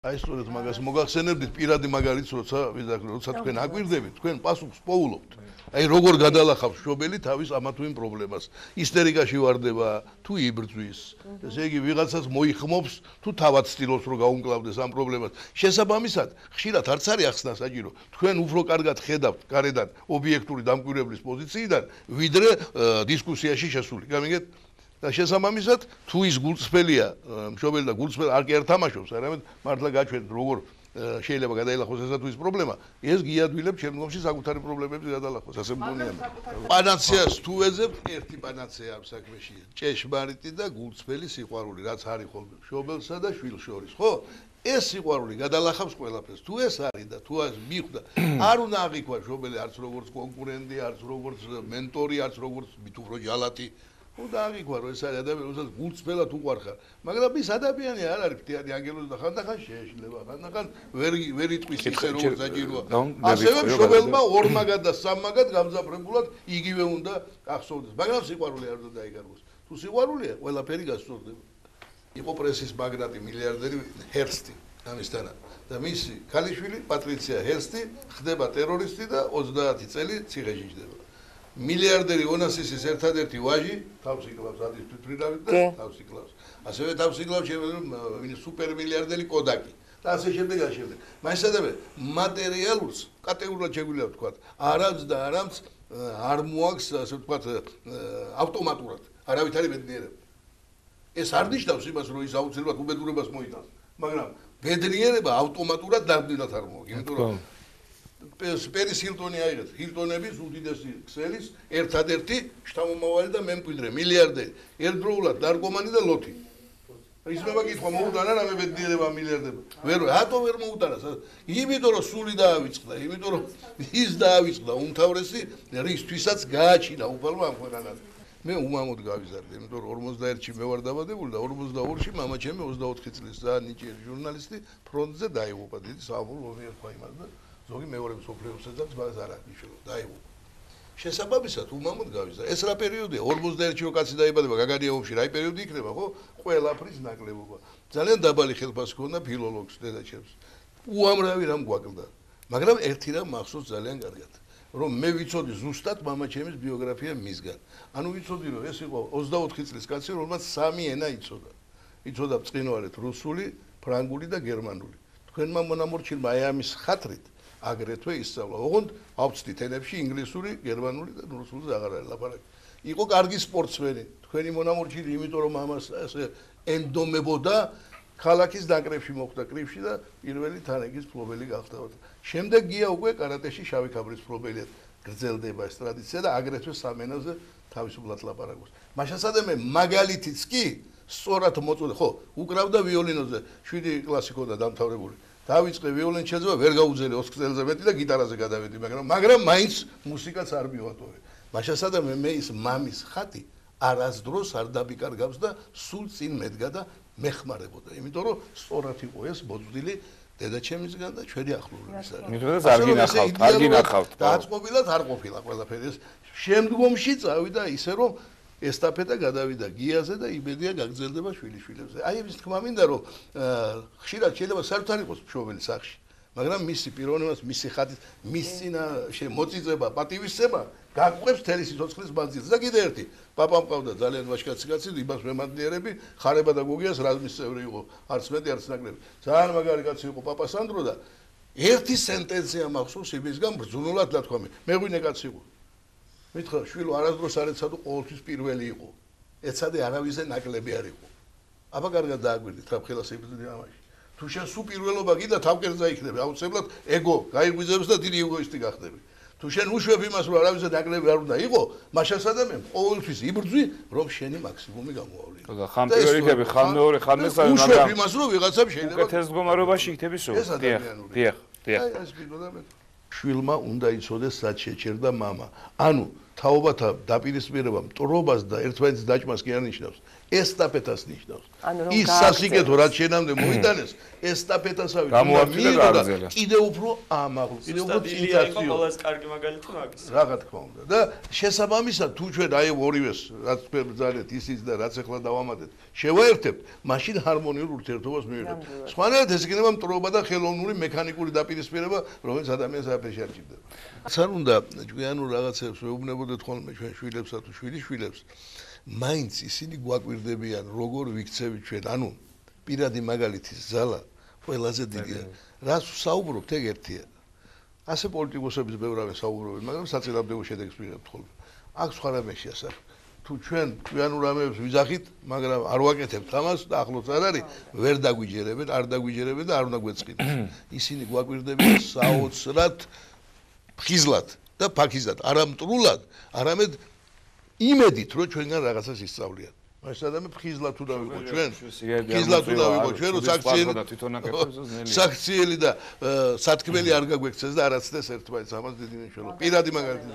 აი სწორედ მაგას მოგახსენებდით პირადი მაგალითს როცა თქვენ აკვირდებით თქვენ პასუხს პოულობთ აი როგორ გადალახავს მშობელი თავის ამა თუ იმ პრობლემას ისტერიკაში ვარდება თუ იბრძვის ესე იგი ვიღაცას მოიხმობს თუ თავად ცდილობს რომ გაუმკლავდეს ამ პრობლემას შესაბამისად ხშირად არც არის ახსნა საჭირო თქვენ უფრო კარგად ხედავთ გარედან ობიექტური დამკვირვებლის პოზიციიდან ვიდრე დისკუსიაში შესული გამიგეთ და შესაბამისად თუ ის გულწრფელია მშობელი და გულწრფელი არ კი არ თამაშობს არამედ მართლა გაჩვენეთ როგორ შეიძლება გადაილახოს ესა თუ ის პრობლემა ეს გიადვილებს შემდგომში საკუთარი პრობლემების გადალახოს ასე მგონია პანაცეას თუ ეძებთ ერთი პანაცეა ამ საქმეში ჭეშმარიტი და გულწრფელი სიყვარული რაც არის ხოლმე მშობელსა და შვილს შორის ხო ეს სიყვარული გადალახავს ყველაფერს თუ ეს არის და თუ ეს მიხვდა არ უნდა აღიქვა მშობელი არც როგორც კონკურენტი არც როგორც მენტორი არც როგორც მით უფრო ჯალათი უნდა აღიქვა რომ ეს არის ადამიანი რომელსაც გულწრფელად უყვარხარ მაგრამ ის ადამიანი არ არის ფთიანი ანგელოზი და ხანდახან შეეშლება ხანდახან ვერ იტყვის ისე როგორც საჭიროა ასევე მშობელმა ორმაგად და სამმაგად გამძაფრებულად იგივე უნდა ახსოვდეს მაგრამ სიყვარული არ უნდა დაიგარგოს თუ სიყვარულია ყველაფერი გასწორდება იყო პრესის მაგნატი მილიარდერი ჰერსტი ამისთანავე და მისი ქალიშვილი პატრიცია ჰერსტი ხდება ტერორისტი და 30 წელი ციხეში ჯდება მილიარდერი ონასისის ერთადერთი ვაჟი თავს იკლავს ადის თვითმფრინავით და თავს იკლავს ასევე თავს იკლავს სუპერ მილიარდერი კოდაკი და ასე შემდეგ მასადამე მატერიალურს კატეგორიულად შეგვიძლია ვთქვათ არამც და არამც არ მოაქვს ასე ვთქვათ ავტომატურად არავითარი ბედნიერება ეს არ ნიშნავს იმას რომ ის აუცილებლად უბედურებას მოიტანს მაგრამ ბედნიერება ავტომატურად დაბნელად არ მოაქვს იმიტომ რომ პერის ჰილტონი აიღეთ ჰილტონების უდიდესი ქსელის ერთადერთი შთამომავალი და მემკვიდრე მილიარდერი ერთდროულად ნარკომანი და ლოთი ისმება კითხვა მოუტანა რამე ბედნიერება მილიარდება რატო ვერ მოუტანა იმიტომ რომ სული დაავიწყდა იმიტომ რომ ის დაავიწყდა უმთავრესი რისთვისაც გააჩინა უფალმა ამ ქვეყანას მე უმამოდ გავიზარდე იმიტომ რომ 41-ში მე ვარ დაბადებული და 42-ში მამა ჩემი 24 წლის ძალიან ნიჭიერი ჟურნალისტი ფრონტზე დაიღუპა დიდი საამბულო ომი ერქვა იმას და ზოგი მეორე მსოფლიო ომსაც მას არ აღნიშნულა დაიღუპა შესაბამისად უმამოდ გავიზარდე ეს რა პერიოდია 41-ში რო კაცი დაიბადება გაგარია ომში რა პერიოდი იქნება ხო ყველაფრის ნაკლებობა ძალიან დაბალი ხელფასი ჰქონდა ფილოლოგს დედაჩემს უამრავი რამ გვაკლდა მაგრამ ერთი რამ მახსოვს ძალიან კარგად რომ მე ვიცოდი ზუსტად მამაჩემის ბიოგრაფია მისგან ანუ ვიცოდი რომ ეს იყო 24 წლის კაცი რომელმაც სამი ენა იცოდა ბრწყინვალედ რუსული ფრანგული და გერმანული თქვენმა მონამორჩილმა აი ამის ხათრით აგრეთვე ისწავლა ოღონდ ავწდით ენებში ინგლისური გერმანული და რუსულზე აღარ არის ლაპარაკი იყო კარგი სპორტსმენი თქვენი მონამორჩილი იმიტომ რომ ამას ასე ენდომებოდა ქალაქის დაკრებში მოხვდა კრივში და პირველი თანეგის ფლობელი გახდა შემდეგ გია უკვე კარატეში შავი ქაბრის ფლობელია გრძელდება ეს ტრადიცია და აგრეთვე სამენაზე თავისუფლად ლაპარაკობს მაშასადამე მაგალითიც კი სწორად მოწოდა ხო უკრავდა ვიოლინოზე 7 კლასი ქონდა დამთავრებული დავიწყე ვიოლინს შეძება ვერ გაუძლე 4 წელზე მეტი და გიტარაზე გადავედი მაგრამ მაინც მუსიკაც არ მივატოვე მაშასადამე მე ის მამის ხატი არასდროს არ დაბიკარგავს და სულ წინ მედგა და მეხმარებოდა იმიტომ რომ სწორად იყო ეს მოძვილი დედაჩემისგან და ჩვენი ახლობლების არის მithmedas არ გინახავთ დაწყობილად არ ყოფილა ყველაფერი ეს შემდგომში წავიდა ისე რომ ესტაფეტა გადავიდა გიაზე და იმედია გაგრძელდება შვილიშვილებზე აი ეს თქმა მინდა რომ ხშირად შეიძლება საერთოდ არ იყოს მშობელი სახში მაგრამ მისი პიროვნებას მისი ხატის მის წინა მოწიწება პატივისცემა გაგვყევს თელი სიცოცხლის მანძილზე და კიდე ერთი პაპა მყავდა ძალიან ვაჟკაცი კაცი იმას მემანდიერები ხარება და გოგიას რაზმის წევრი იყო არც მეტი არც ნაკლები ძალიან მაგარი კაცი იყო პაპა სანდრო და ერთი სენტენცია მახსოვს იმისგან ბრძნულად დათქვამი მეღვინე კაცი იყო მითხრა შვილო არასდროს არ ეცადო ყოველთვის პირველი იყო ეცადე არავისზე ნაკლები არ იყო აბა კარგად დააგვირდით რა ხელას იბრძვი ამაში თუ შენ სულ პირველობა გინდა თავკერდზე იქნები აუცილებლად ეგო გაიღვიძებს და დიდი ეგოისტი გახდები თუ შენ უშვებ იმას რომ არავისზე ნაკლები არ უნდა იყო მაშასადამე ყოველთვის იბრძვი რომ შენი მაქსიმუმი გამოავლინო და ხან პირველი ხან მეორე ხან მესამე მაგრამ უშვებ იმას რომ ვიღაცამ შეიძლება უკეთეს მდგომარეობაში იქნები სულ დიახ შვილმა უნდა იცოდეს რაც შეჭერდა მამა ანუ თაობათა დაპირისპირება მტრობას და ერთმანეთის დაჭმას კი არ ნიშნავს ესტაფეტას ნიშნავს. ანუ რომ ის სასიკეთო რაც შენამდე მოიტანეს, ესტაფეტასავით უნდა მიიღო და კიდევ უფრო ამაღლო, კიდევ უფრო წინწაციო. ყველაზე კარგი მაგალითი მაგის. რა თქმა უნდა. და შესაბამისად თუ ჩვენ აი ორივეს რაც თქვენ ბრძანეთ ისიც და რაც ახლა დავამატეთ, შევაერთებთ, მაშინ ჰარმონიურ ურთიერთობას მივიღებთ. სხვანაირად ეს იქნება მტრობა და ხელოვნური მექანიკური დაპირისპირება, რომელიც ადამიანს აფეში არ ჭირდება. სან უნდა ჭკვიანურ რაღაცებს ვეუბნებოდეთ ხოლმე ჩვენ შვილებსა თუ შვილიშვილებს, მაინც ისინი გვაკვირდებიან, როგორ ვიქცევით ჩვენ, ანუ პირადი მაგალითის ზალა ყველაზე დიდია. რაც საუბრობთ, ეგ ერთია. ასე პოლიტიკოსების ბევრი საუბრობენ, მაგრამ საწინააღმდეგო შედეგს ვიღებთ ხოლმე. აქ სხვა რამე შეასახა. თუ ჩვენ ჭკვიანურ რამეებს ვიძახით, მაგრამ არ ვაკეთებთ ამას და ახლოც არ არის, ვერ დაგვიჯერებენ, არ დაგვიჯერებენ და არ უნდა გვეწყინოს. ისინი გვაკვირდებიან საოცრად ფხიზლად და ფაქიზად, არა მტრულად, არამედ იმედით, რომ ჩვენგან რაღაცას ისწავლიან. მაშინ ადამიანი ფხიზლად თუ დავიღო ჩვენ, ფხიზლად თუ დავიღო ჩვენ, რომ საქციელი და სათქმელი არ გაგვექცეს და არაცდეს ერთმანეთს ამას დიდი მნიშვნელობა. პირადი მაგალითი